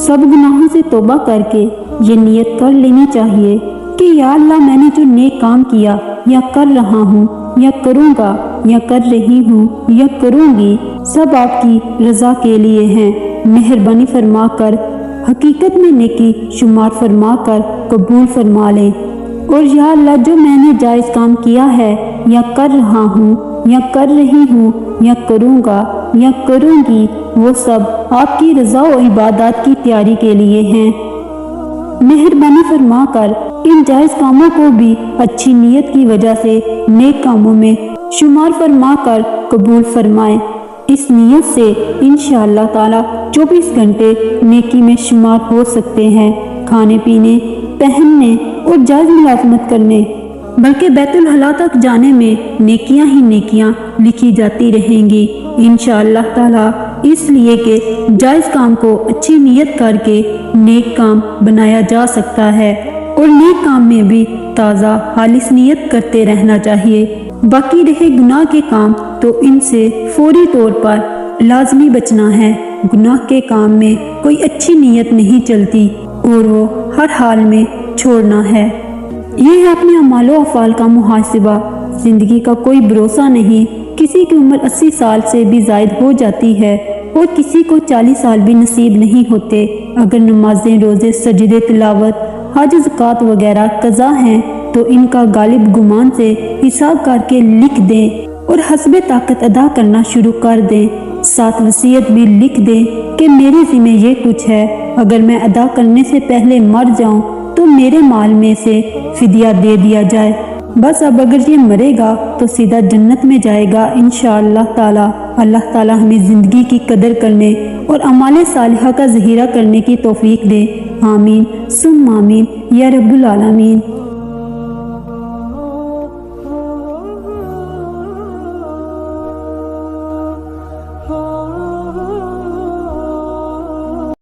सब गुनाहों से तौबा करके ये नियत कर लेनी चाहिए कि या अल्लाह, मैंने जो नेक काम किया या कर रहा हूँ या करूँगा या कर रही हूँ या करूँगी, सब आपकी रज़ा के लिए हैं। मेहरबानी फरमा कर हकीकत में नेकी शुमार फरमा कर कबूल फरमा ले। और या अल्लाह, जो मैंने जायज़ काम किया है या कर रहा हूँ या कर रही हूँ या करूँगा या करूँगी, वो सब आपकी रज़ा और इबादत की तैयारी के लिए हैं। मेहरबानी फरमा कर इन जायज़ कामों को भी अच्छी नीयत की वजह से नेक कामों में शुमार फरमा कर कबूल फरमाए। इस नीयत से इंशाअल्लाह ताला 24 घंटे नेकी में शुमार हो सकते हैं। खाने पीने, पहनने और जायज़ मुलाज़मत करने, बल्कि बैतुल हला तक जाने में नेकियां ही नेकियां लिखी जाती रहेंगी इंशाअल्लाह ताला। इसलिए कि जायज़ काम को अच्छी नीयत करके नेक काम बनाया जा सकता है और नेक काम में भी ताज़ा खालिस नीयत करते रहना चाहिए। बाकी रहे गुनाह के काम, तो इनसे फौरी तौर पर लाजमी बचना है। गुनाह के काम में कोई अच्छी नीयत नहीं चलती और वो हर हाल में छोड़ना है। ये है अपने अमालो अफ़ाल का मुहासिबा। ज़िंदगी का कोई भरोसा नहीं। किसी की उम्र 80 साल से भी ज़ायद हो जाती है और किसी को 40 साल भी नसीब नहीं होते। अगर नमाजें, रोज़े, सजदे, तिलावत, हज, ज़कात वगैरह कज़ा हैं तो इनका गालिब गुमान से हिसाब करके लिख दें और हस्बे ताकत अदा करना शुरू कर दें। साथ वसीयत भी लिख दें कि मेरे ज़िम्मे ये कुछ है, अगर मैं अदा करने से पहले मर जाऊं तो मेरे माल में से फिदिया दे दिया जाए। बस अब अगर ये मरेगा तो सीधा जन्नत में जाएगा इंशाअल्लाह ताला। अल्लाह ताला हमें ज़िंदगी की कदर करने और अमाले सालिहा का ज़हीरा करने की तौफीक दे। आमीन सुम्मा आमीन या रब्बुल आलमीन।